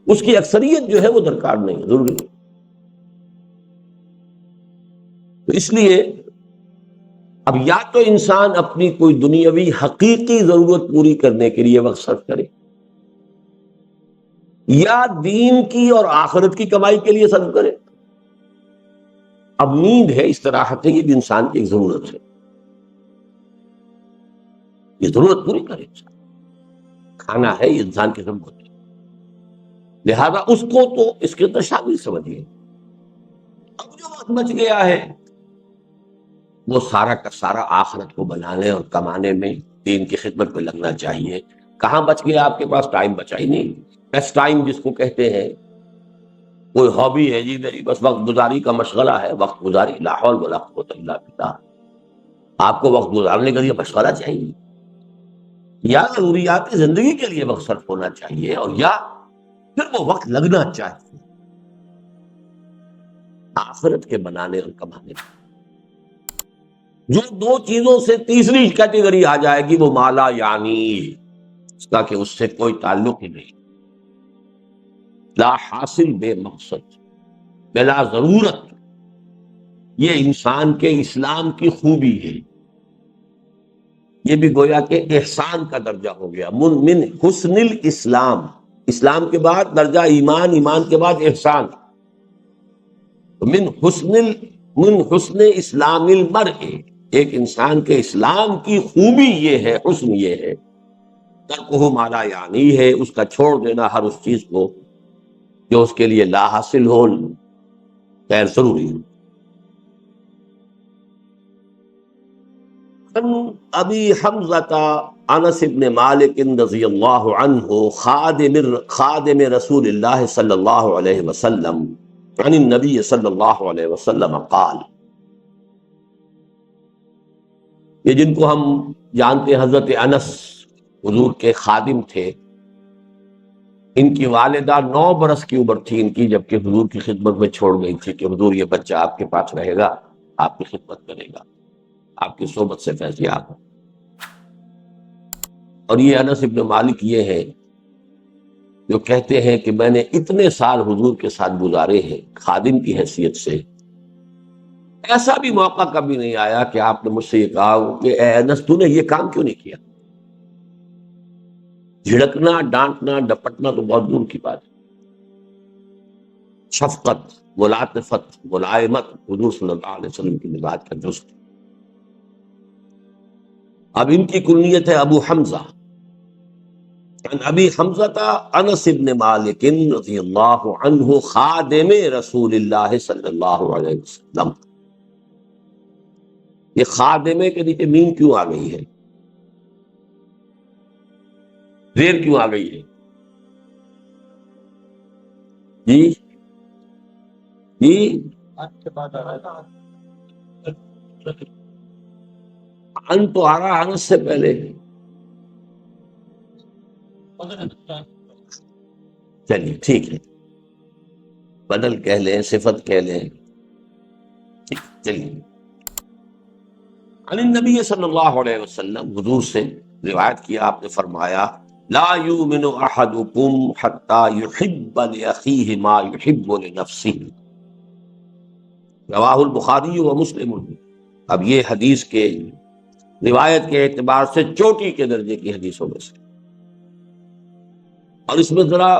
اس کی اکثریت جو ہے وہ درکار نہیں ہے، ضروری نہیں۔ تو اس لیے اب یا تو انسان اپنی کوئی دنیاوی حقیقی ضرورت پوری کرنے کے لیے وقت صرف کرے، یا دین کی اور آخرت کی کمائی کے لیے صرف کرے۔ اب نیند ہے، استراحت ہے، یہ بھی انسان کی ایک ضرورت ہے، یہ ضرورت پوری کرے انسان۔ کھانا ہے، یہ انسان کی ضرورت ہے، لہذا اس کو تو اس کے اندر شامل سمجھیے۔ اب جو وقت بچ گیا ہے وہ سارا کا سارا آخرت کو بنانے اور کمانے میں، دین کی خدمت میں لگنا چاہیے۔ کہاں بچ گیا آپ کے پاس؟ ٹائم بچا ہی نہیں۔ بیسٹ ٹائم جس کو کہتے ہیں، کوئی ہابی ہے جی میری، بس وقت گزاری کا مشغلہ ہے، وقت گزاری، لا حول ولا قوت الا باللہ۔ آپ کو وقت گزارنے کے لیے مشغلہ چاہیے، یا ضروریات زندگی کے لیے وقت صرف ہونا چاہیے، اور یا پھر وہ وقت لگنا چاہیے آخرت کے بنانے اور کمانے میں۔ جو دو چیزوں سے تیسری کیٹیگری آ جائے گی وہ مالا یعنی، اس کا کہ اس سے کوئی تعلق ہی نہیں، لا حاصل بے مقصد، بلا ضرورت۔ یہ انسان کے اسلام کی خوبی ہے، یہ بھی گویا کہ احسان کا درجہ ہو گیا، من حسن الاسلام، اسلام کے بعد درجہ ایمان، ایمان کے بعد احسان۔ من حسن اسلام المرء، ایک انسان کے اسلام کی خوبی یہ ہے، حسن یہ ہے، ترکہ ما لا یعنی ہے، اس کا چھوڑ دینا ہر اس چیز کو جو اس کے لیے لا حاصل ہو، غیر ضروری ہو۔ عن ابی حمزہ انس بن مالک رضی اللہ عنہ خادم رسول اللہ صلی اللہ علیہ وسلم عن النبی صلی اللہ علیہ وسلم قال، یہ جن کو ہم جانتے ہیں حضرت انس حضور کے خادم تھے، ان کی والدہ 9 برس کی عمر تھی ان کی جبکہ حضور کی خدمت میں چھوڑ گئی تھی کہ حضور یہ بچہ آپ کے پاس رہے گا، آپ کی خدمت کرے گا، آپ کی صحبت سے فیضیاب ہو۔ اور یہ انس ابن مالک یہ ہے جو کہتے ہیں کہ میں نے اتنے سال حضور کے ساتھ گزارے ہیں خادم کی حیثیت سے، ایسا بھی موقع کبھی نہیں آیا کہ آپ نے مجھ سے یہ کہا کہ اے انس تو نے یہ کام کیوں نہیں کیا۔ جھڑکنا، ڈانٹنا، ڈپٹنا تو بہت دور کی بات ہے، شفقت، ملاطفت، ملائمت حضور صلی اللہ علیہ وسلم کی مزاج کا جز۔ اب ان کی کنیت ہے ابو حمزہ، عن ابی حمزہ انس بن مالک رضی اللہ عنہ خادم رسول اللہ صلی اللہ علیہ وسلم۔ یہ خادمے کے نیچے میم کیوں آ گئی ہے، زیر کیوں آ گئی ہے؟ جی جی، ان تو آ رہا انس سے پہلے، چلیے ٹھیک ہے، بدل کہہ لیں، صفت کہہ لیں، چلیے۔ عن النبی صلی اللہ علیہ وسلم، حضور سے روایت کیا، آپ نے فرمایا لا یؤمن احدکم حتی یحب لاخیہ ما یحب لنفسہ، رواہ البخاری و مسلم۔ اب یہ حدیث کے روایت کے اعتبار سے چوٹی کے درجے کی حدیثوں میں سے، اور اس میں ذرا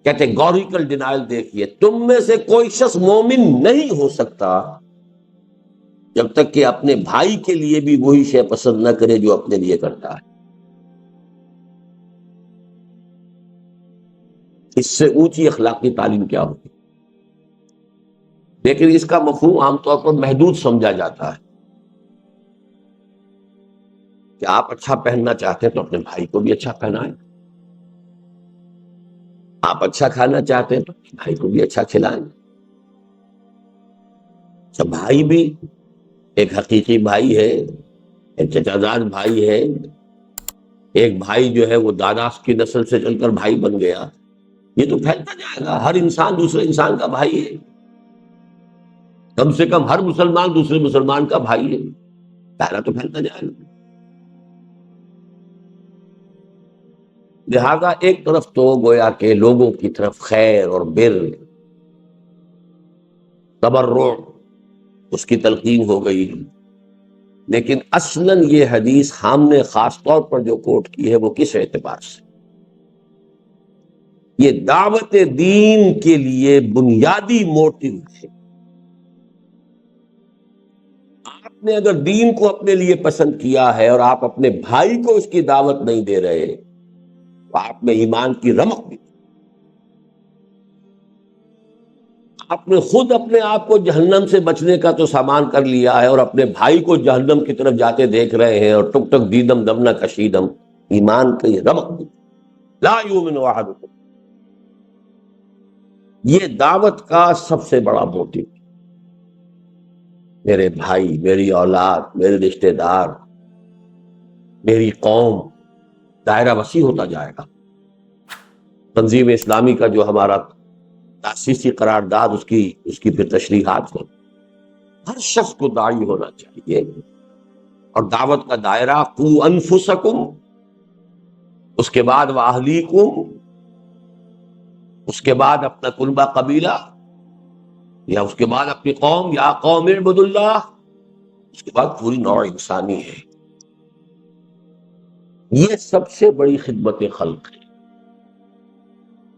کیٹیگوریکل ڈینائل دیکھیے، تم میں سے کوئی شخص مومن نہیں ہو سکتا جب تک کہ اپنے بھائی کے لیے بھی وہی شے پسند نہ کرے جو اپنے لیے کرتا ہے۔ اس سے اونچی اخلاقی تعلیم کیا ہوگی؟ لیکن اس کا مفہوم عام طور پر محدود سمجھا جاتا ہے کہ آپ اچھا پہننا چاہتے ہیں تو اپنے بھائی کو بھی اچھا پہنائیں، آپ اچھا کھانا چاہتے ہیں تو اپنے بھائی کو بھی اچھا کھلائیں۔ اچھا، بھائی بھی ایک حقیقی بھائی ہے، ایک چچا زاد بھائی ہے، ایک بھائی جو ہے وہ دادا کی نسل سے چل کر بھائی بن گیا، یہ تو پھیلتا جائے گا، ہر انسان دوسرے انسان کا بھائی ہے، کم سے کم ہر مسلمان دوسرے مسلمان کا بھائی ہے، دائرہ تو پھیلتا جائے گا۔ لہذا ایک طرف تو گویا کہ لوگوں کی طرف خیر اور بر، تبرع، اس کی تلقین ہو گئی، لیکن اصلاً یہ حدیث ہم نے خاص طور پر جو کوٹ کی ہے وہ کس اعتبار سے؟ یہ دعوت دین کے لیے بنیادی موٹو ہے۔ آپ نے اگر دین کو اپنے لیے پسند کیا ہے اور آپ اپنے بھائی کو اس کی دعوت نہیں دے رہے تو آپ میں ایمان کی رمق بھی، آپ نے خود اپنے آپ کو جہنم سے بچنے کا تو سامان کر لیا ہے اور اپنے بھائی کو جہنم کی طرف جاتے دیکھ رہے ہیں، اور ٹک ٹک دیدم دم نہ کشیدم، ایمان کی رمق بھی۔ لا یؤمن احدکم، یہ دعوت کا سب سے بڑا موٹو، میرے بھائی، میری اولاد، میرے رشتہ دار، میری قوم، دائرہ وسیع ہوتا جائے گا۔ تنظیم اسلامی کا جو ہمارا تاسیسی قرارداد، اس کی پھر تشریحات ہیں، ہر شخص کو داعی ہونا چاہیے، اور دعوت کا دائرہ قوا انفسکم، اس کے بعد واہلیکم، اس کے بعد اپنا کنبہ قبیلہ، یا اس کے بعد اپنی قوم، یا قوم اعبدوا اللہ، اس کے بعد پوری نوع انسانی ہے۔ یہ سب سے بڑی خدمت خلق ہے،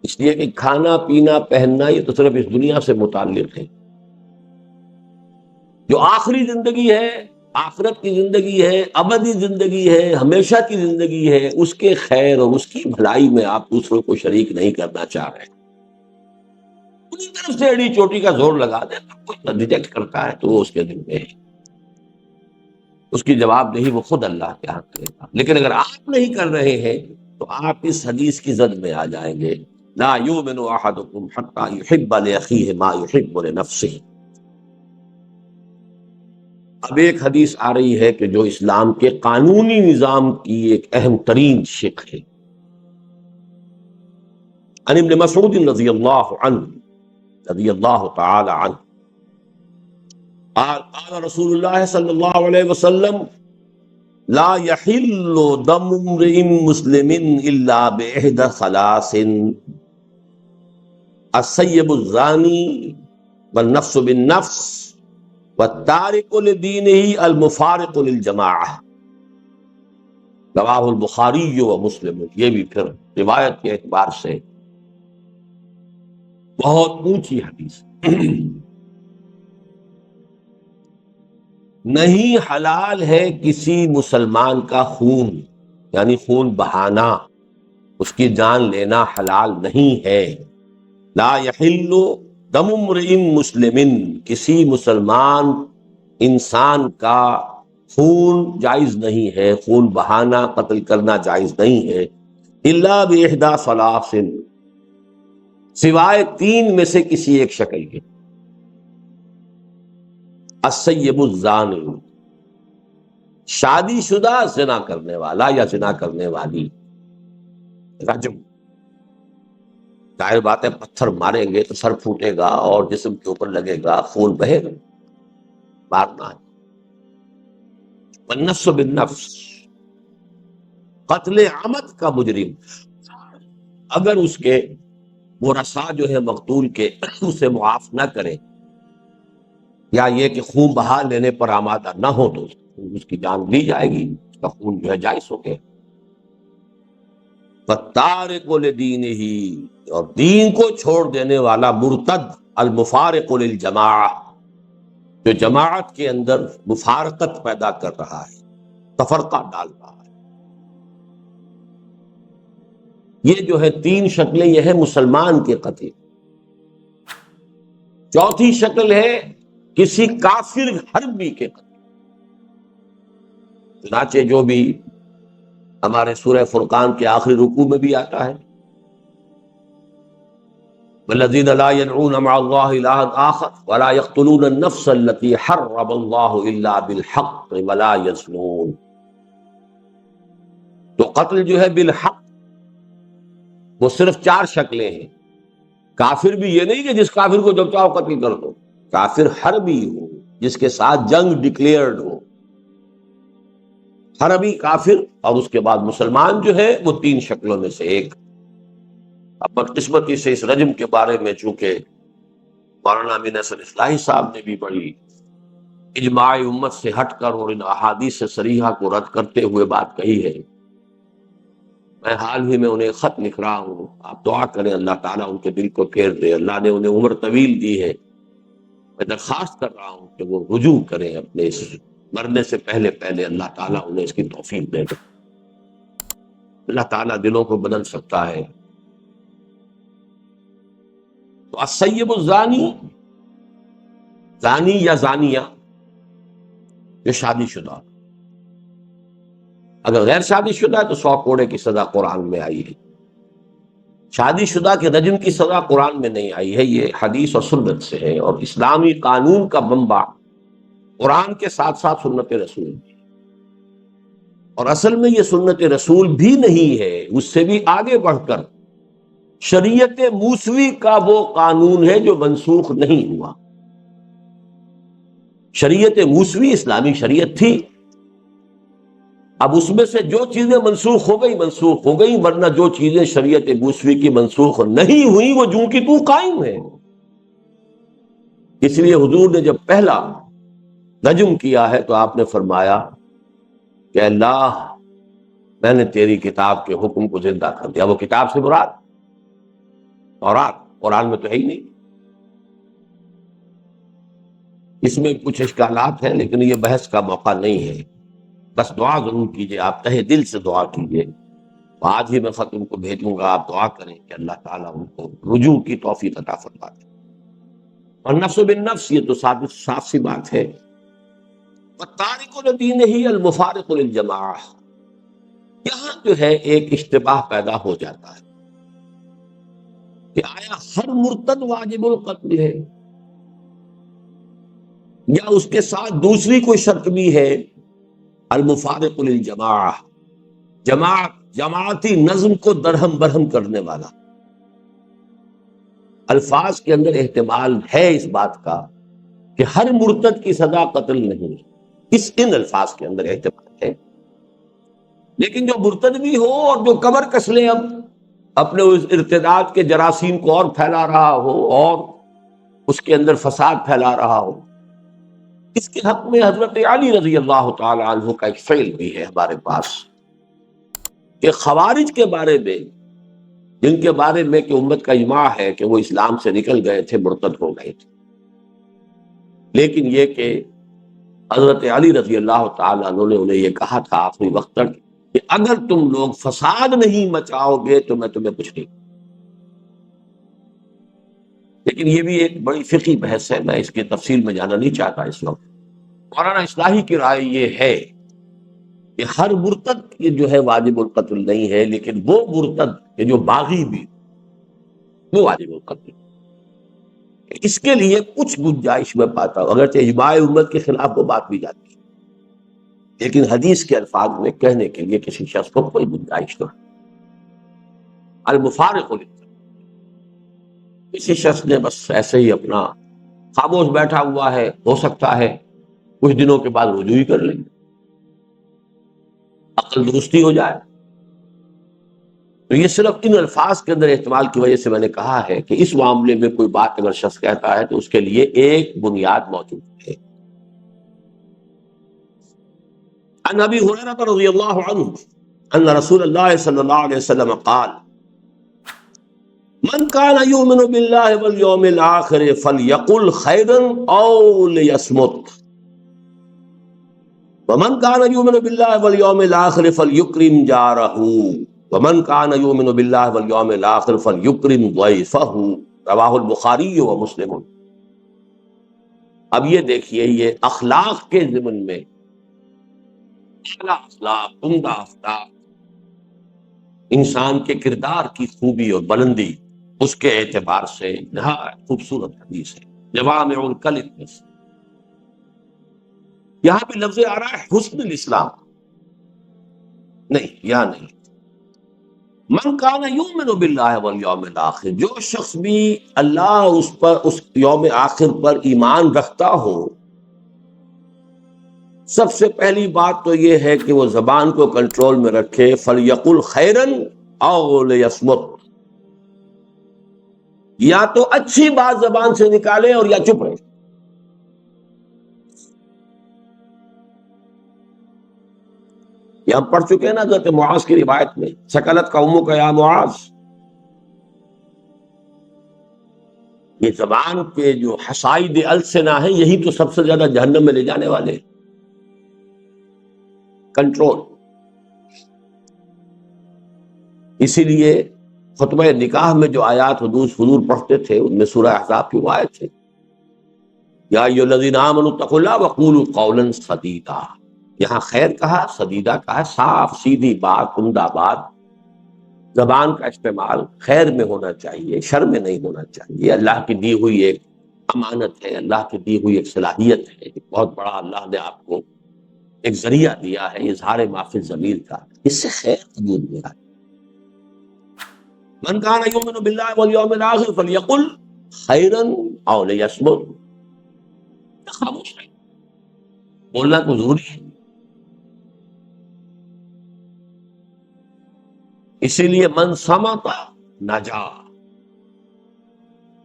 اس لیے کہ کھانا پینا پہننا یہ تو صرف اس دنیا سے متعلق ہے۔ جو آخری زندگی ہے، آخرت کی زندگی ہے، ابدی زندگی ہے، ہمیشہ کی زندگی ہے، اس کے خیر اور اس کی بھلائی میں آپ دوسروں کو شریک نہیں کرنا چاہ رہے، پوری طرف سے ایڑی چوٹی کا زور لگا دیں، کوئی ریجیکٹ کرتا ہے تو وہ اس کے دل میں ہے، اس کی جواب دہی وہ خود اللہ کے ہاتھ کرے گا۔ لیکن اگر آپ نہیں کر رہے ہیں تو آپ اس حدیث کی زد میں آ جائیں گے، لا یؤمن احدکم حتی یحب لاخیہ ما یحب لنفسہ۔ اب ایک حدیث آ رہی ہے کہ جو اسلام کے قانونی نظام کی ایک اہم ترین شق ہے۔ عن ابن مسعود رضی اللہ عنہ، رضی اللہ تعالی عنہ، قال قال رسول اللہ صلی اللہ علیہ وسلم لا يحل دم امرئ مسلم الا باحدى ثلاث، السيب الزاني والنفس بالنفس والتارك لدينه المفارق للجماعة، رواہ البخاری و مسلم۔ یہ بھی پھر روایت کے اعتبار سے بہت اونچی حدیث۔ نہیں حلال ہے کسی مسلمان کا خون، یعنی خون بہانا، اس کی جان لینا حلال نہیں ہے۔ لا یحل دم امرئ مسلم، کسی مسلمان انسان کا خون جائز نہیں ہے، خون بہانا، قتل کرنا جائز نہیں ہے، الا باحدى ثلاث، سوائے تین میں سے کسی ایک شکل کے۔ السیب الزانی، شادی شدہ زنا کرنے والا یا زنا کرنے والی، رجم، ظاہر بات ہے پتھر ماریں گے تو سر پھوٹے گا اور جسم کے اوپر لگے گا، خون بہے گا، مارنا ہے۔ والنفس بالنفس، قتل عمد کا مجرم اگر اس کے ورثاء جو ہے مقتول کے اسے معاف نہ کرے، یا یہ کہ خون بہا لینے پر آمادہ نہ ہو، تو اس کی جان لی جائے گی، اس کا خون جو ہے جائز ہو گیا۔ فالتارک لدینہ، اور دین کو چھوڑ دینے والا مرتد، المفارق للجماعہ، جو جماعت کے اندر مفارقت پیدا کر رہا ہے، تفرقہ ڈال رہا ہے۔ یہ جو ہے تین شکلیں، یہ ہے مسلمان کے قتل۔ چوتھی شکل ہے کسی کافر حربی کے قتل، چنانچہ جو بھی ہمارے سورہ فرقان کے آخری رکوع میں بھی آتا ہے، والذین لا يدعون مع اللہ الہا آخر ولا يقتلون النفس التي حرم اللہ الا بالحق ولا يزنون۔ تو قتل جو ہے بالحق وہ صرف چار شکلیں ہیں۔ کافر بھی یہ نہیں کہ جس کافر کو جب چاہو قتل کر دو، کافر حربی ہو، جس کے ساتھ جنگ ڈکلیئرڈ ہو، حربی کافر اور اس کے بعد مسلمان جو ہے وہ تین شکلوں میں سے ایک. اب بدقسمتی سے اس رجم کے بارے میں چونکہ مولانا امین حسن اصلاحی صاحب نے بھی بڑی اجماع امت سے ہٹ کر اور ان احادیث صریحہ کو رد کرتے ہوئے بات کہی ہے، میں حال ہی میں انہیں خط لکھ رہا ہوں. آپ دعا کریں اللہ تعالیٰ ان کے دل کو پھیر دے. اللہ نے انہیں عمر طویل دی ہے. میں درخواست کر رہا ہوں کہ وہ رجوع کریں اپنے اس مرنے سے پہلے پہلے. اللہ تعالیٰ انہیں اس کی توفیق دے دے. اللہ تعالیٰ دلوں کو بدل سکتا ہے. تو السیب الزانی، زانی یا زانیہ جو شادی شدہ، اگر غیر شادی شدہ ہے تو 100 کوڑے کی سزا قرآن میں آئی ہے. شادی شدہ کے رجم کی سزا قرآن میں نہیں آئی ہے، یہ حدیث اور سنت سے ہے. اور اسلامی قانون کا منبع قرآن کے ساتھ ساتھ سنت رسول بھی. اور اصل میں یہ سنت رسول بھی نہیں ہے، اس سے بھی آگے بڑھ کر شریعت موسوی کا وہ قانون ہے جو منسوخ نہیں ہوا. شریعت موسوی اسلامی شریعت تھی، اب اس میں سے جو چیزیں منسوخ ہو گئی، ورنہ جو چیزیں شریعت موسوی کی منسوخ نہیں ہوئی وہ جوں کی تو قائم ہے. اس لیے حضور نے جب پہلا رجم کیا ہے تو آپ نے فرمایا کہ اللہ میں نے تیری کتاب کے حکم کو زندہ کر دیا. وہ کتاب سے مراد تورات، قرآن میں تو ہے ہی نہیں. اس میں کچھ اشکالات ہیں لیکن یہ بحث کا موقع نہیں ہے. بس دعا ضرور کیجئے، آپ تہہ دل سے دعا کیجئے. آج ہی میں خط ان کو بھیجوں گا، آپ دعا کریں کہ اللہ تعالیٰ ان کو رجوع کی توفیق عطا فرما دے. اور نفس بالنفس یہ تو صاف سی بات ہے. وَالتَّارِكُ لِدِينِهِ الْمُفَارِقُ لِلْجَمَاعَةِ، یہاں جو ہے ایک اشتباہ پیدا ہو جاتا ہے کہ آیا ہر مرتد واجب القتل ہے، یا اس کے ساتھ دوسری کوئی شرط بھی ہے، المفارق للجماعہ، جماعتی نظم کو درہم برہم کرنے والا. الفاظ کے اندر احتمال ہے اس بات کا کہ ہر مرتد کی سزا قتل نہیں، ان الفاظ کے اندر احتمال ہے. لیکن جو مرتد بھی ہو اور جو کمر کس لے اب اپنے اس ارتداد کے جراثیم کو اور پھیلا رہا ہو اور اس کے اندر فساد پھیلا رہا ہو، اس کے حق میں حضرت علی رضی اللہ تعالی عنہ کا ایک فعل بھی ہے ہمارے پاس کہ خوارج کے بارے میں، جن کے بارے میں کہ امت کا اجماع ہے کہ وہ اسلام سے نکل گئے تھے، مرتد ہو گئے تھے، لیکن یہ کہ حضرت علی رضی اللہ تعالی عنہ نے انہیں یہ کہا تھا آخری وقت تک کہ اگر تم لوگ فساد نہیں مچاؤ گے تو میں تمہیں کچھ نہیں. لیکن یہ بھی ایک بڑی فقہی بحث ہے، میں اس کی تفصیل میں جانا نہیں چاہتا اس وقت. مولانا اصلاحی کی رائے یہ ہے کہ ہر مرتد یہ جو ہے واجب القتل نہیں ہے، لیکن وہ مرتد کہ جو باغی بھی وہ واجب القتل. اس کے لیے کچھ گنجائش میں پاتا ہوں، اگرچہ اجماع امت کے خلاف وہ بات بھی جاتی ہے، لیکن حدیث کے الفاظ میں کہنے کے لیے کسی شخص کو کوئی گنجائش نہیں. المفارق للجماعہ، کسی شخص نے بس ایسے ہی اپنا خاموش بیٹھا ہوا ہے، ہو سکتا ہے کچھ دنوں کے بعد رجوع ہی کر لیں، عقل درستی ہو جائے. تو یہ صرف ان الفاظ کے اندر احتمال کی وجہ سے میں نے کہا ہے کہ اس معاملے میں کوئی بات اگر شخص کہتا ہے تو اس کے لیے ایک بنیاد موجود ہے. عن ابی ہریرہ رضی اللہ عنہ ان رسول اللہ صلی اللہ علیہ وسلم قال من كان يؤمن بالله واليوم الآخر فليقل خيرا أو ليصمت ومن كان يؤمن بالله واليوم الآخر فليكرم جاره ومن كان يؤمن بالله واليوم الآخر فليكرم ضيفه رواه البخاری ومسلم. اب یہ دیکھیے، یہ اخلاق کے ضمن میں اعلیٰ اخلاق، عمدہ اخلاق، انسان کے کردار کی خوبی اور بلندی، اس کے اعتبار سے نہایت خوبصورت حدیث ہے. جوامع الکلم میں سے یہاں پہ لفظ آ رہا ہے حسن الاسلام، نہیں یہاں نہیں. من کان یؤمن باللہ والیوم الآخر، جو شخص بھی اللہ اس یوم آخر پر ایمان رکھتا ہو، سب سے پہلی بات تو یہ ہے کہ وہ زبان کو کنٹرول میں رکھے، فَلْيَقُلْ خَيْرًا أَوْ لِيَصْمُتْ، یا تو اچھی بات زبان سے نکالے اور یا چپ رہے۔ یہ ہم پڑھ چکے ہیں نا حضرت معاذ کی روایت میں، سکلت قومک یا معاذ، یہ زبان کے جو حصائد السنہ ہیں یہی تو سب سے زیادہ جہنم میں لے جانے والے ہیں۔ کنٹرول۔ اسی لیے خطبہ نکاح میں جو آیات حضور پڑھتے تھے ان میں سورہ احزاب کی وہ آیت ہے، یا ایھا الذین آمنوا اتقوا اللہ وقولوا قولا سدیدا۔ یہاں خیر کہا، سدیدہ کہا، صاف سیدھی بات، عمدہ بات۔ زبان کا استعمال خیر میں ہونا چاہیے، شر میں نہیں ہونا چاہیے۔ اللہ کی دی ہوئی ایک امانت ہے، اللہ کی دی ہوئی ایک صلاحیت ہے، ایک بہت بڑا اللہ نے آپ کو ایک ذریعہ دیا ہے اظہار ما فی الضمیر کا، اس سے خیر قبول ہوا ہے۔ من کان یؤمن باللہ والیوم الآخر فلیقل خیرا او لیصمت، خاموش رہے، بولنا تو ضروری ہے۔ اسی لیے من صمت نجا،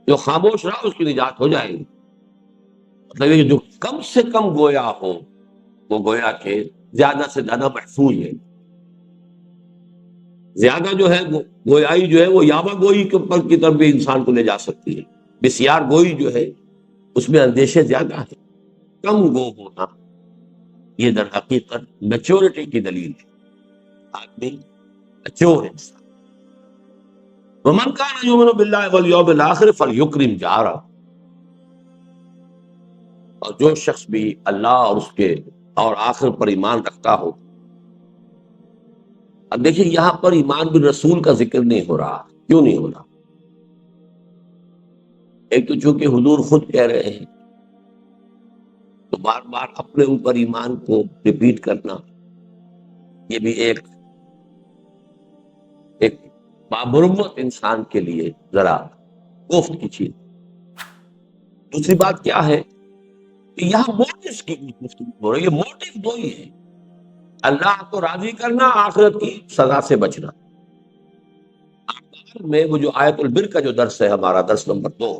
جو خاموش رہا اس کی نجات ہو جائے گی۔ مطلب یہ جو کم سے کم گویا ہو وہ گویا کہ زیادہ سے زیادہ محفوظ ہے۔ زیادہ جو ہے گویائی جو ہے وہ یاوہ گوئی کے اوپر کی طرف بھی انسان کو لے جا سکتی ہے۔ بسیار گوئی جو ہے اس میں اندیشے زیادہ ہیں۔ کم گو ہونا یہ در حقیقت میچورٹی کی دلیل ہے، آدمی میچور انسان۔ ومن کان یؤمن باللہ والیوم الآخر فلیکرم جارہ، اور جو شخص بھی اللہ اور اس کے اور آخر پر ایمان رکھتا ہو۔ اب دیکھیں یہاں پر ایمان بالرسول کا ذکر نہیں ہو رہا، کیوں نہیں ہو رہا؟ ایک تو چونکہ حضور خود کہہ رہے ہیں تو بار بار اپنے اوپر ایمان کو ریپیٹ کرنا یہ بھی ایک بامروت انسان کے لیے ذرا کوفت کی چیز۔ دوسری بات کیا ہے کہ یہاں موٹیو کی گفتگو ہو رہی ہے، موٹیو دو ہی ہے، اللہ کو راضی کرنا، آخرت کی سزا سے بچنا۔ اعمال میں وہ جو آیت البر کا جو درس ہے ہمارا درس نمبر 2،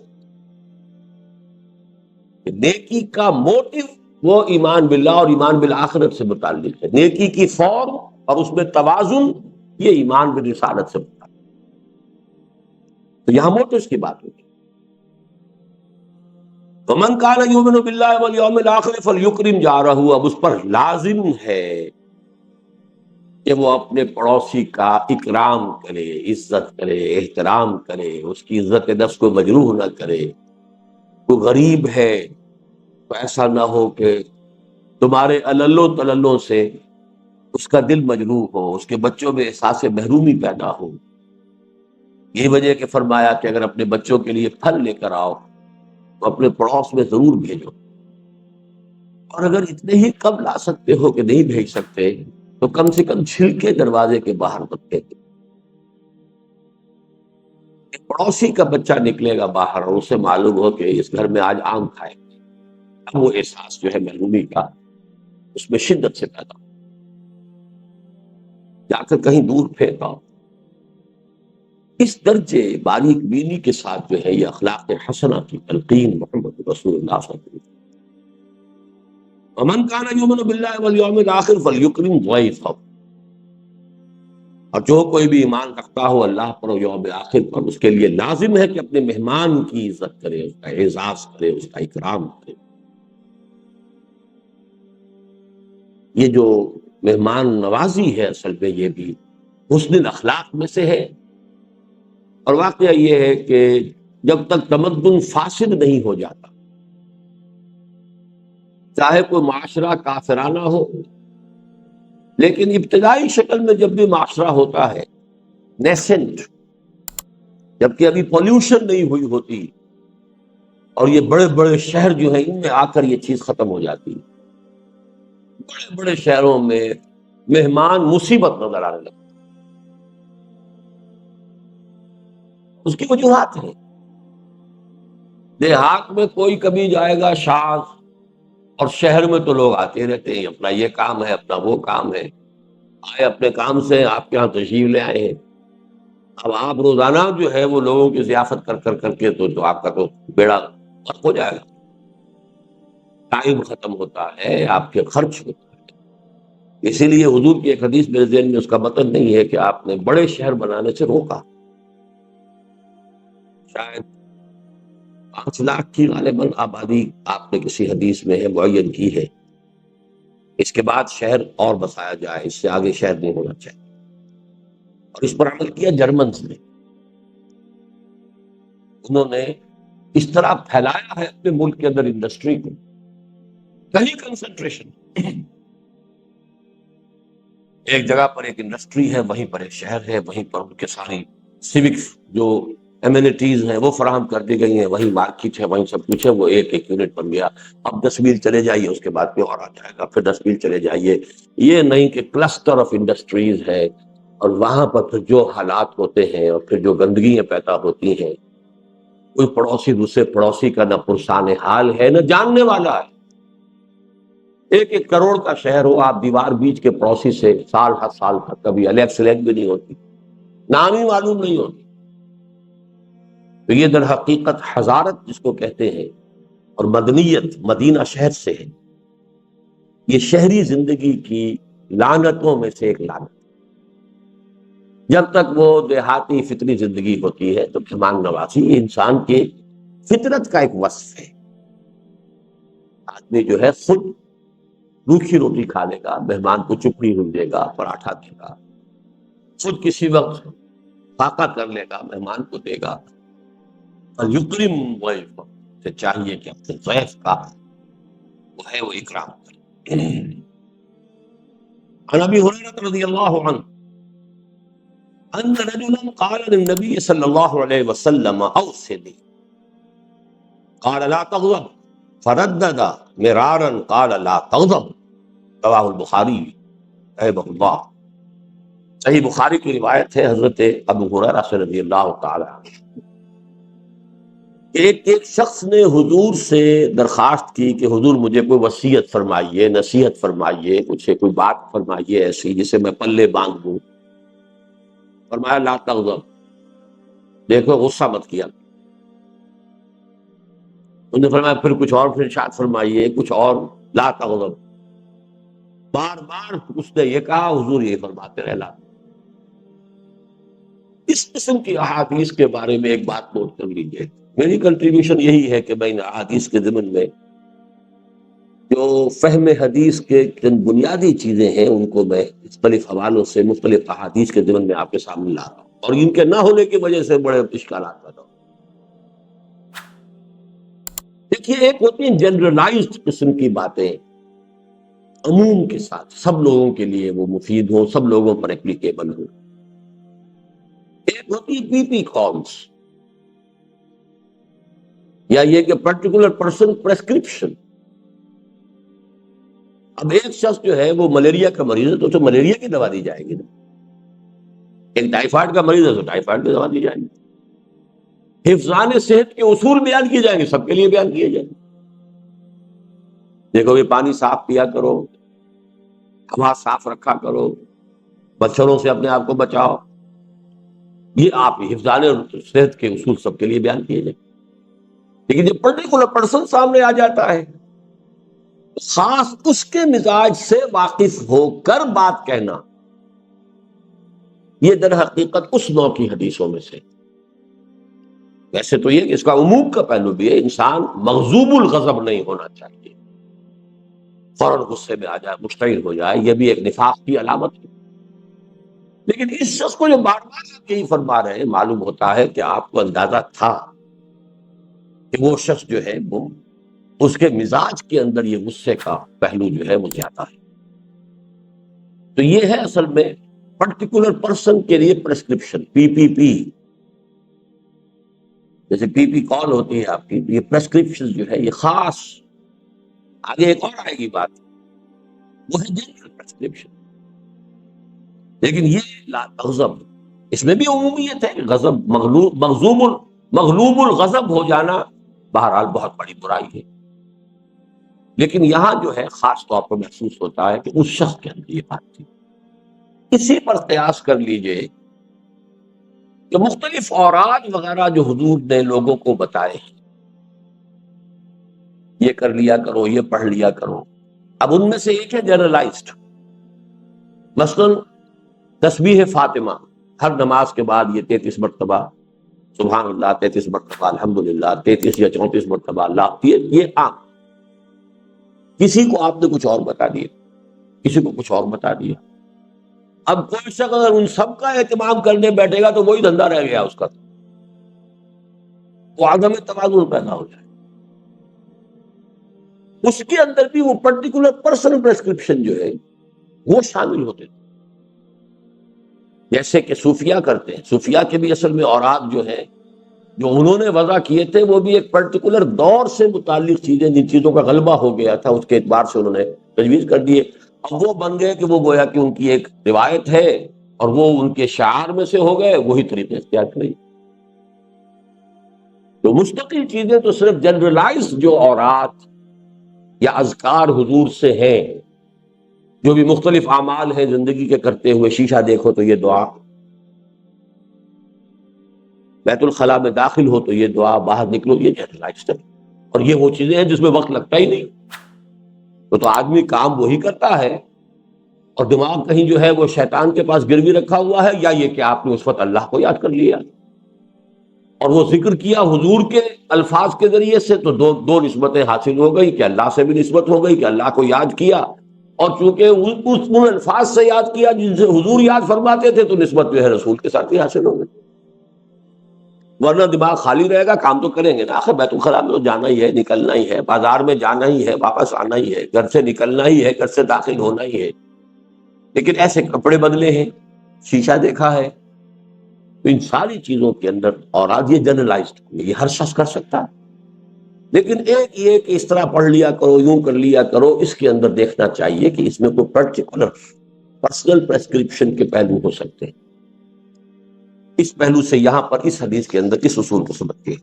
نیکی کا موٹیو وہ ایمان باللہ اور ایمان بالآخرت سے متعلق ہے، نیکی کی فورم اور اس میں توازن یہ ایمان بالرسالت سے متعلق ہے۔ تو یہاں موٹیوز کی بات ہوگی۔ ومن کان یؤمن باللہ والیوم الآخر فلیکرم جارہ، اب اس پر لازم ہے کہ وہ اپنے پڑوسی کا اکرام کرے، عزت کرے، احترام کرے، اس کی عزت نفس کو مجروح نہ کرے۔ کوئی غریب ہے تو ایسا نہ ہو کہ تمہارے عللوں تللوں سے اس کا دل مجروح ہو، اس کے بچوں میں احساس محرومی پیدا ہو۔ یہی وجہ کہ فرمایا کہ اگر اپنے بچوں کے لیے پھل لے کر آؤ تو اپنے پڑوس میں ضرور بھیجو، اور اگر اتنے ہی کم لا سکتے ہو کہ نہیں بھیج سکتے تو کم سے کم چھلکے دروازے کے باہر مت پھینکو۔ پڑوسی کا بچہ نکلے گا باہر اور اسے معلوم ہو کہ اس گھر میں آج آم کھائے، اب وہ احساس جو ہے محرومی کا اس میں شدت سے پیدا ہو، جا کر کہیں دور پھینکا۔ اس درجے باریک بینی کے ساتھ جو ہے یہ اخلاق حسنہ کی تلقین محمد رسول اللہ صلی اللہ علیہ وسلم۔ ومن کان یؤمن باللہ والیوم الآخر فلیکرم ضیفہ، اور جو کوئی بھی ایمان رکھتا ہو اللہ پر اور یوم آخر پر، اس کے لیے لازم ہے کہ اپنے مہمان کی عزت کرے، اس کا اعزاز کرے، اس کا اکرام کرے۔ یہ جو مہمان نوازی ہے اصل میں یہ بھی حسن اخلاق میں سے ہے، اور واقعہ یہ ہے کہ جب تک تمدن فاسد نہیں ہو جاتا، چاہے کوئی معاشرہ کافرانہ ہو، لیکن ابتدائی شکل میں جب بھی معاشرہ ہوتا ہے نیسنٹ، جبکہ ابھی پولیوشن نہیں ہوئی ہوتی، اور یہ بڑے بڑے شہر جو ہیں ان میں آ کر یہ چیز ختم ہو جاتی ہے، بڑے بڑے شہروں میں مہمان مصیبت نظر آنے لگتی، اس کی وجوہات ہیں۔ دیہات میں کوئی کبھی جائے گا شاذ اور شہر میں تو لوگ آتے رہتے ہیں، اپنا یہ کام ہے، اپنا وہ کام ہے، آئے اپنے کام سے، آپ کے یہاں تشریف لے آئے ہیں۔ اب آپ روزانہ جو ہے وہ لوگوں کی ضیافت کر کے تو آپ کا تو بیڑا غرق ہو جائے گا، ٹائم ختم ہوتا ہے، آپ کے خرچ ہوتا ہے۔ اسی لیے حضور کی ایک حدیث میرے ذہن میں، اس کا مطلب نہیں ہے کہ آپ نے بڑے شہر بنانے سے روکا، شاید 5 لاکھ کی غالباً آبادی آپ نے کسی حدیث میں ہے معین کی ہے، اس کے بعد شہر اور بسایا جائے، اس سے آگے شہر نہیں ہونا چاہیے۔ اور اس پر عمل کیا جرمنز نے، انہوں نے اس طرح پھیلایا ہے اپنے ملک کے اندر انڈسٹری کو، کہیں کنسنٹریشن، ایک جگہ پر ایک انڈسٹری ہے، وہیں پر ایک شہر ہے، وہیں پر ان کے ساری سیوکس جو ایمینٹیز ہیں وہ فراہم کر دی گئی ہیں، وہیں مارکیٹ ہے، وہیں سب کچھ ہے، وہ ایک ایک یونٹ بن گیا۔ اب 10 میل چلے جائیے، اس کے بعد پہ اور آ جائے گا، پھر 10 میل چلے جائیے۔ یہ نہیں کہ کلسٹر آف انڈسٹریز ہے، اور وہاں پر پھر جو حالات ہوتے ہیں اور پھر جو گندگیاں پیدا ہوتی ہیں، کوئی پڑوسی دوسرے پڑوسی کا نہ پرسان حال ہے نہ جاننے والا ہے۔ ایک ایک کروڑ کا شہر ہو، آپ دیوار بیچ کے پڑوسی سے سال ہر سال تک کبھی الیکس سلیکٹ بھی نہیں ہوتی، نام ہی معلوم نہیں ہوتی۔ تو یہ در حقیقت حضارت جس کو کہتے ہیں، اور مدنیت مدینہ شہر سے ہے، یہ شہری زندگی کی لعنتوں میں سے ایک لعنت۔ جب تک وہ دیہاتی فطری زندگی ہوتی ہے تو مہمان نوازی یہ انسان کے فطرت کا ایک وصف ہے۔ آدمی جو ہے خود روکھی روٹی کھا لے گا، مہمان کو چپڑی روئی دے گا، پراٹھا دے گا، خود کسی وقت فاقہ کر لے گا، مہمان کو دے گا۔ اور یکرم ضیف سے چاہیے کہ اپنے ضیف کا وہ ہے وہ اکرام کرے۔ عن ابی ہریرہ رضی اللہ عنہ ان رجلا قال للنبي صلی اللہ علیہ وسلم اوصنی قال لا تغضب فردد مرارا قال لا تغضب، رواہ البخاری رحمہ اللہ۔ صحیح بخاری کی روایت ہے حضرت ابو ہریرہ سے رضی اللہ تعالی عنہ، ایک شخص نے حضور سے درخواست کی کہ حضور مجھے کوئی وصیت فرمائیے، نصیحت فرمائیے، کوئی بات فرمائیے ایسی جسے میں پلے باندھ دوں۔ فرمایا لا تغضب، دیکھو غصہ مت کیا۔ انہوں نے فرمایا پھر کچھ اور، پھر ارشاد فرمائیے کچھ اور، لا تغضب۔ بار بار اس نے یہ کہا، حضور یہ فرماتے رہے لا۔ اس قسم کی احادیث کے بارے میں ایک بات نوٹ کر لیجیے، میری کنٹریبیوشن یہی ہے کہ میں ان احادیث کے ضمن میں جو فہم حدیث کے چند بنیادی چیزیں ہیں ان کو میں مختلف حوالوں سے مختلف احادیث کے ضمن میں آپ کے سامنے لا رہا ہوں، اور ان کے نہ ہونے کی وجہ سے بڑے اشکالات پیدا ہوں۔ دیکھیے، ایک ہوتی ہیں جنرلائزڈ قسم کی باتیں، عموم کے ساتھ سب لوگوں کے لیے وہ مفید ہوں، سب لوگوں پر اپلیکیبل ہوں۔ ایک ہوتی ہے پی پی کالز، یا یہ کہ پرٹیکولر پرسن پریسکرپشن۔ اب ایک شخص جو ہے وہ ملیریا کا مریض ہے تو اسے ملیریا کی دوا دی جائے گی نا، ایک ٹائیفائڈ کا مریض ہے تو ٹائیفائڈ کی دوا دی جائے گی۔ حفظان صحت کے اصول بیان کیے جائیں گے، سب کے لیے بیان کیے جائیں گے۔ دیکھو یہ پانی صاف پیا کرو، ہوا صاف رکھا کرو، مچھروں سے اپنے آپ کو بچاؤ، یہ آپ حفظان صحت کے اصول سب کے لیے بیان کیے جائیں۔ لیکن جب پرٹیکولر پرسن سامنے آ جاتا ہے، خاص اس کے مزاج سے واقف ہو کر بات کہنا، یہ در حقیقت اس نوع کی حدیثوں میں سے۔ ویسے تو یہ کہ اس کا عموم کا پہلو بھی ہے، انسان مغضوب الغضب نہیں ہونا چاہیے، فوراً غصے میں آ جائے، مشتعل ہو جائے، یہ بھی ایک نفاق کی علامت ہے۔ لیکن اس شخص کو جو بار بار آپ یہی فرما رہے ہیں، معلوم ہوتا ہے کہ آپ کو اندازہ تھا کہ وہ شخص جو ہے وہ اس کے مزاج کے اندر یہ غصے کا پہلو جو ہے وہ زیادہ ہے۔ تو یہ ہے اصل میں پرٹیکولر پرسن کے لیے پریسکرپشن، پی پی پی، جیسے پی پی کال ہوتی ہے آپ کی، یہ پریسکرپشن جو ہے یہ خاص، آگے ایک اور آئے گی بات، وہ ہے جنرل پریسکرپشن۔ لیکن یہ لا تغضب، اس میں بھی عمومیت ہے، غضب مغلوب الغضب ہو جانا بہرحال بہت بڑی برائی ہے۔ لیکن یہاں جو ہے خاص طور پر محسوس ہوتا ہے کہ اس شخص کے اندر یہ بات تھی. اسی پر قیاس کر لیجئے کہ مختلف اوراد وغیرہ جو حضور نے لوگوں کو بتائے، یہ کر لیا کرو، یہ پڑھ لیا کرو. اب ان میں سے ایک ہے جنرلائزڈ. مثلا تسبیح فاطمہ، ہر نماز کے بعد یہ 33 مرتبہ سبحان اللہ، 33 مرتبہ الحمدللہ، 33 یا 34 مرتبہ اللہ، یہ عام. کسی کو آپ نے کچھ اور بتا دیا، کسی کو کچھ اور بتا دیا. اب کوئی شخص اگر ان سب کا اہتمام کرنے بیٹھے گا تو وہی دھندا رہ گیا اس کا، وہ عدم توازن پیدا ہو جائے. اس کے اندر بھی وہ پرٹیکولر پرسنل پرسکرپشن جو ہے وہ شامل ہوتے تھے، جیسے کہ صوفیہ کرتے ہیں. صوفیہ کے بھی اصل میں اوراد جو ہے جو انہوں نے وضع کیے تھے وہ بھی ایک پرٹیکولر دور سے متعلق چیزیں، جن چیزوں کا غلبہ ہو گیا تھا اس کے اعتبار سے انہوں نے تجویز کر دیے. اب وہ بن گئے کہ وہ گویا کہ ان کی ایک روایت ہے اور وہ ان کے شعار میں سے ہو گئے، وہی طریقے اختیار کریں. تو مستقل چیزیں تو صرف جنرلائز جو اورات یا اذکار حضور سے ہیں، جو بھی مختلف اعمال ہیں زندگی کے کرتے ہوئے. شیشہ دیکھو تو یہ دعا، بیت الخلاء میں داخل ہو تو یہ دعا، باہر نکلو یہ جنرلائزڈ ہے. اور یہ وہ چیزیں ہیں جس میں وقت لگتا ہی نہیں، تو آدمی کام وہی کرتا ہے اور دماغ کہیں جو ہے وہ شیطان کے پاس گروی رکھا ہوا ہے، یا یہ کہ آپ نے اس وقت اللہ کو یاد کر لیا اور وہ ذکر کیا حضور کے الفاظ کے ذریعے سے، تو دو نسبتیں حاصل ہو گئی کہ اللہ سے بھی نسبت ہو گئی کہ اللہ کو یاد کیا، اور چونکہ ان الفاظ سے یاد کیا جن سے حضور یاد فرماتے تھے، تو نسبت جو ہے رسول کے ساتھ ہی حاصل ہو گئی. ورنہ دماغ خالی رہے گا، کام تو کریں گے نا، آخر بیت الخلاء میں تو جانا ہی ہے، نکلنا ہی ہے، بازار میں جانا ہی ہے، واپس آنا ہی ہے، گھر سے نکلنا ہی ہے، گھر سے داخل ہونا ہی ہے. لیکن ایسے کپڑے بدلے ہیں، شیشہ دیکھا ہے، تو ان ساری چیزوں کے اندر، اور آج یہ جنرلائزڈ یہ ہر شخص کر سکتا ہے. لیکن ایک یہ کہ اس طرح پڑھ لیا کرو، یوں کر لیا کرو، اس کے اندر دیکھنا چاہیے کہ اس میں کوئی پرٹیکولر پرسنل پریسکرپشن کے پہلو ہو سکتے ہیں. اس پہلو سے یہاں پر اس حدیث کے اندر اس اصول کو سمجھتے ہیں.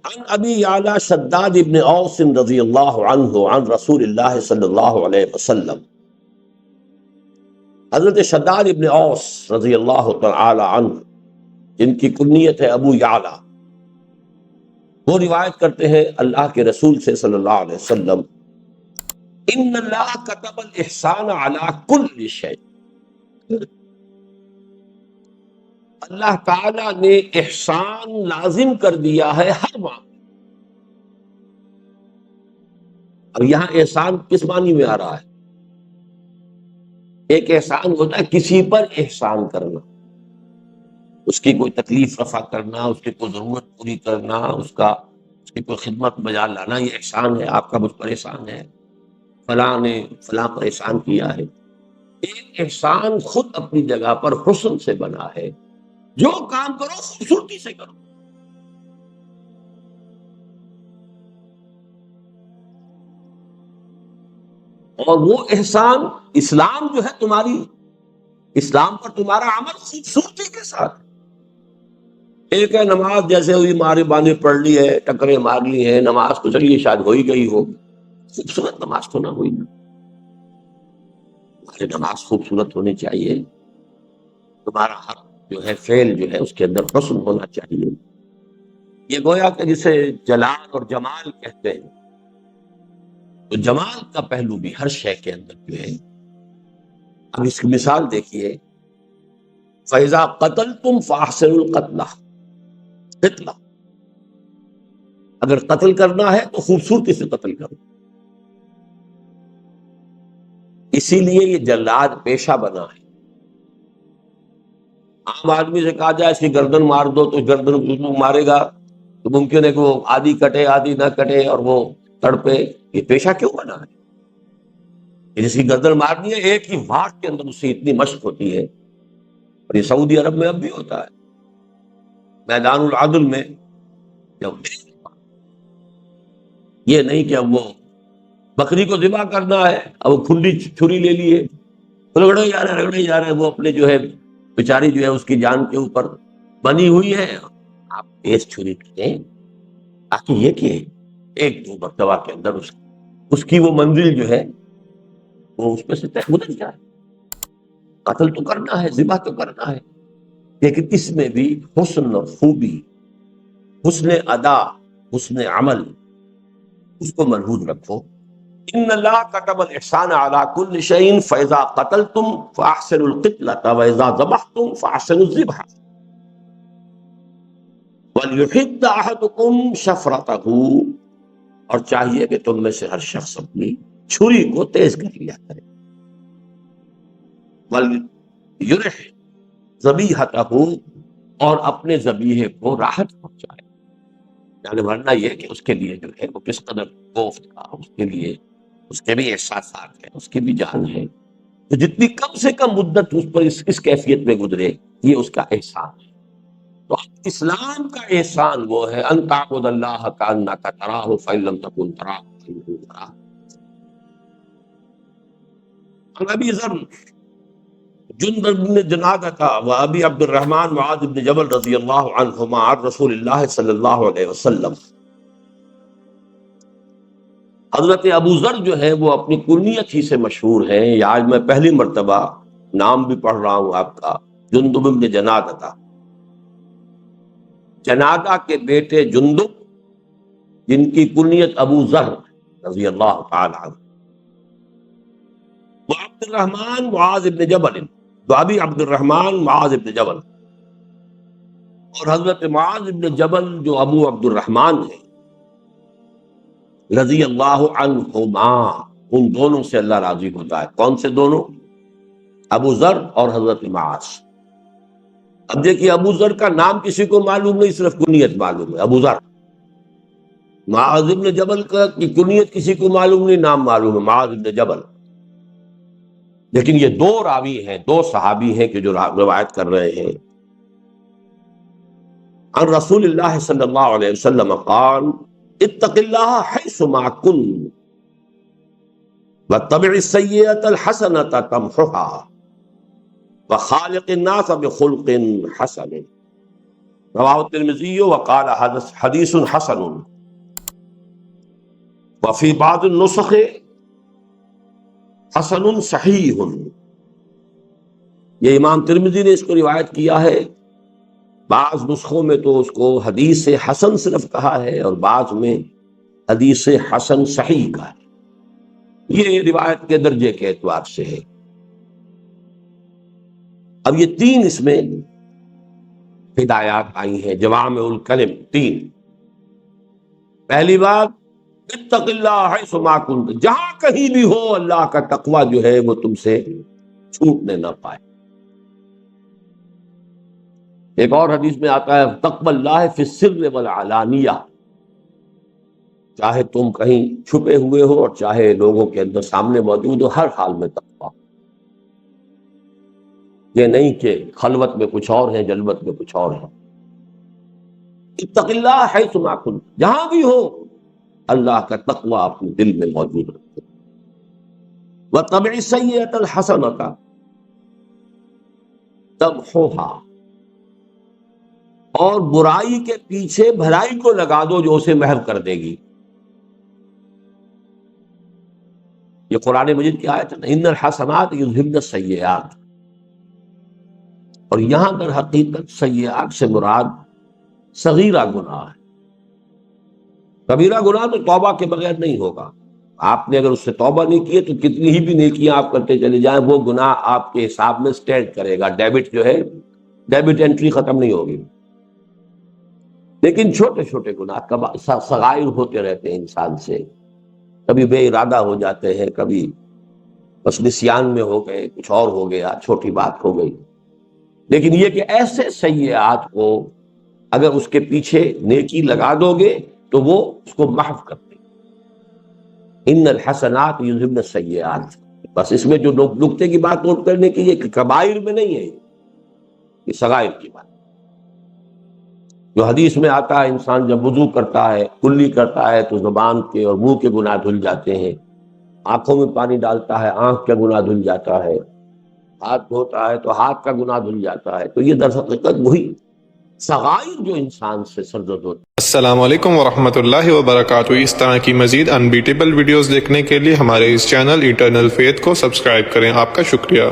عن ابی یعلا شداد ابن اوس رضی اللہ عنہ عن رسول اللہ صلی اللہ علیہ وسلم. حضرت شداد ابن اوس رضی اللہ تعالی عنہ، جن کی کنیت ہے ابو یعلا، وہ روایت کرتے ہیں اللہ کے رسول سے صلی اللہ علیہ وسلم، ان اللہ کتب الاحسان علی کل شیء، اللہ تعالی نے احسان لازم کر دیا ہے ہر معاملے. اب یہاں احسان کس معنی میں آ رہا ہے؟ ایک احسان ہوتا ہے کسی پر احسان کرنا، اس کی کوئی تکلیف رفع کرنا، اس کی کوئی ضرورت پوری کرنا، اس کی کوئی خدمت بجا لانا، یہ احسان ہے، آپ کا مجھ پر احسان ہے، فلاں نے فلاں پر احسان کیا ہے. ایک احسان خود اپنی جگہ پر حسن سے بنا ہے، جو کام کرو خوبصورتی سے کرو. اور وہ احسان اسلام جو ہے اسلام پر تمہارا عمل خوبصورتی کے ساتھ. ایک ہے نماز جیسے ہوئی مارے باندھے پڑھ لی ہے، ٹکرے مار لی ہے، نماز تو چلیے شاید ہو ہی گئی ہو، خوبصورت نماز تو نہ ہوئی نا. تمہاری نماز خوبصورت ہونی چاہیے، تمہارا حق جو ہے فعل جو ہے اس کے اندر حسن ہونا چاہیے. یہ گویا کہ جسے جلال اور جمال کہتے ہیں، تو جمال کا پہلو بھی ہر شے کے اندر جو ہے. اب اس کی مثال دیکھیے، فَإِذَا قَتَلْتُمْ فَأَحْسِنُوا الْقَتْلَ، قتلہ اگر قتل کرنا ہے تو خوبصورتی سے قتل کرو. اسی لیے یہ جلاد پیشہ بنا ہے. عام آدمی سے کہا جائے اس کی گردن مار دو تو گردن مارے گا، تو ممکن ہے کہ وہ آدھی کٹے آدھی نہ کٹے اور وہ تڑپے. یہ پیشہ کیوں بنا ہے؟ جس کی گردن مارنی ہے ایک ہی واٹ کے اندر اس سے اتنی مشق ہوتی ہے. اور یہ سعودی عرب میں اب بھی ہوتا ہے، میدان العدل میں. جب یہ نہیں کہ اب وہ بکری کو ذبح کرنا ہے، اب وہ کھلی چھری لے لیے، رگڑے جا رہے ہیں، وہ اپنے جو ہے بیچاری جو ہے اس کی جان کے اوپر بنی ہوئی ہے. آپ تیز چھری کریں تاکہ یہ کہ ایک دو مرتبہ کے اندر اس کی وہ منزل جو ہے وہ اس میں سے گزر جائے. قتل تو کرنا ہے، ذبح تو کرنا ہے، لیکن اس میں بھی حسن اور خوبی، حسن ادا، حسن عمل، اس کو ملحوظ رکھو. ان اللہ كتب الاحسان على كل شيء فاذا قتلتم فاحسنوا القتلة واذا ذبحتم فاحسنوا الذبح وليحد احدكم شفرته، اور چاہیے کہ تم میں سے ہر شخص اپنی چھری کو تیز کر لیا کرے. وَلْيُرِحْ ذَبِیحَتَهُ، اور اپنے ذبیحے کو راحت پہنچائے. یعنی ورنہ یہ کہ اس کے لیے جو ہے وہ کس قدر کوفت کا، اس کے لیے اس کے بھی احساسات ہیں، اس کی بھی جان ہے، تو جتنی کم سے کم مدت اس پر اس کیفیت میں گزرے یہ اس کا احسان ہے. تو اسلام کا احسان وہ ہے ان تعبد اللہ کانک تراہ فإن لم تکن تراہ فإنہ یراک. عن ابی ذر جندب بن جنادہ و ابی عبد الرحمن معاذ بن جبل رضی اللہ عنہما عن رسول اللہ صلی اللہ علیہ وسلم. حضرت ابو ذر جو ہے وہ اپنی کنیت ہی سے مشہور ہیں. یہ آج میں پہلی مرتبہ نام بھی پڑھ رہا ہوں آپ کا، جندب بن جنادہ تھا. جنادہ کے بیٹے جندب جن کی کنیت ابو ذر رضی اللہ تعالی عنہ، وہ عبد الرحمن معاذ بن جبل، تو ابی عبد الرحمن معاذ بن جبل، اور حضرت معاذ بن جبل جو ابو عبد الرحمن ہیں رضی اللہ عنہما، ان دونوں سے اللہ راضی ہوتا ہے. کون سے دونوں؟ ابو ذر اور حضرت معاذ. اب دیکھیے ابو ذر کا نام کسی کو معلوم نہیں، صرف کنیت معلوم ہے ابو ذر. معاذ بن جبل کا کی کنیت کسی کو معلوم نہیں، نام معلوم ہے معاذ بن جبل. لیکن یہ دو راوی ہیں، دو صحابی ہیں کہ جو روایت کر رہے ہیں. عن رسول اللہ صلی اللہ علیہ وسلم قال اتق اللہ حیثما کن واتبع السیئۃ الحسنۃ تمحها وخالق الناس بخلق حسن. رواه الترمذی وقال حدیث حسن. وفی بعض النسخ حسن صحیح. یہ امام ترمذی نے اس کو روایت کیا ہے. بعض نسخوں میں تو اس کو حدیث حسن صرف کہا ہے اور بعض میں حدیث حسن صحیح کہا ہے. یہ روایت کے درجے کے اعتبار سے ہے. اب یہ تین اس میں ہدایات آئی ہیں، جوامع الکلم تین. پہلی بات اتق اللہ حیثما کنت، جہاں کہیں بھی ہو اللہ کا تقوی جو ہے وہ تم سے چھوٹنے نہ پائے. ایک اور حدیث میں آتا ہے تقوی اللہ فی السر والعلانیہ، چاہے تم کہیں چھپے ہوئے ہو اور چاہے لوگوں کے اندر سامنے موجود ہو، ہر حال میں تقوی. یہ نہیں کہ خلوت میں کچھ اور ہے، جلوت میں کچھ اور ہے. اتق اللہ حیثما کنت، جہاں بھی ہو اللہ کا تقوی اپنے دل میں موجود رکھو. وَاتَّبِعِ السَّیِّئَةَ الْحَسَنَةَ تَمْحُوهَا، اور برائی کے پیچھے بھلائی کو لگا دو جو اسے محو کر دے گی. یہ قرآن مجید کی آیت ہے، ان الحسنات یذہبن السیئات. اور یہاں در حقیقت سیئات سے مراد صغیرہ گناہ ہے. کبیرہ گناہ تو توبہ کے بغیر نہیں ہوگا. آپ نے اگر اس سے توبہ نہیں کی تو کتنی ہی بھی نیکیاں آپ کرتے چلے جائیں، وہ گناہ آپ کے حساب میں سٹینڈ کرے گا. ڈیبٹ جو ہے، ڈیبٹ انٹری ختم نہیں ہوگی. لیکن چھوٹے چھوٹے گناہ صغائر ہوتے رہتے ہیں انسان سے. کبھی بے ارادہ ہو جاتے ہیں، کبھی بس نسیان میں ہو گئے، کچھ اور ہو گیا، چھوٹی بات ہو گئی. لیکن یہ کہ ایسے سیئات کو اگر اس کے پیچھے نیکی لگا دو گے تو وہ اس کو محو کر دے. ان الحسنات یذہبن السیئات. بس اس میں جو نقطے کی بات نوٹ کرنے کی یہ کہ کبائر میں نہیں ہے، یہ صغائر کی بات. جو حدیث میں آتا ہے انسان جب وضو کرتا ہے، کلی کرتا ہے تو زبان کے اور منہ کے گناہ دھل جاتے ہیں. آنکھوں میں پانی ڈالتا ہے، آنکھ کا گناہ دھل جاتا ہے. ہاتھ دھوتا ہے تو ہاتھ کا گناہ دھل جاتا ہے. تو یہ در حقیقت وہی صغائر جو انسان سے سرزد ہوتی. السلام علیکم ورحمۃ اللہ وبرکاتہ. اس طرح کی مزید انبیٹیبل ویڈیوز دیکھنے کے لیے ہمارے اس چینل ایٹرنل فیتھ کو سبسکرائب کریں. آپ کا شکریہ.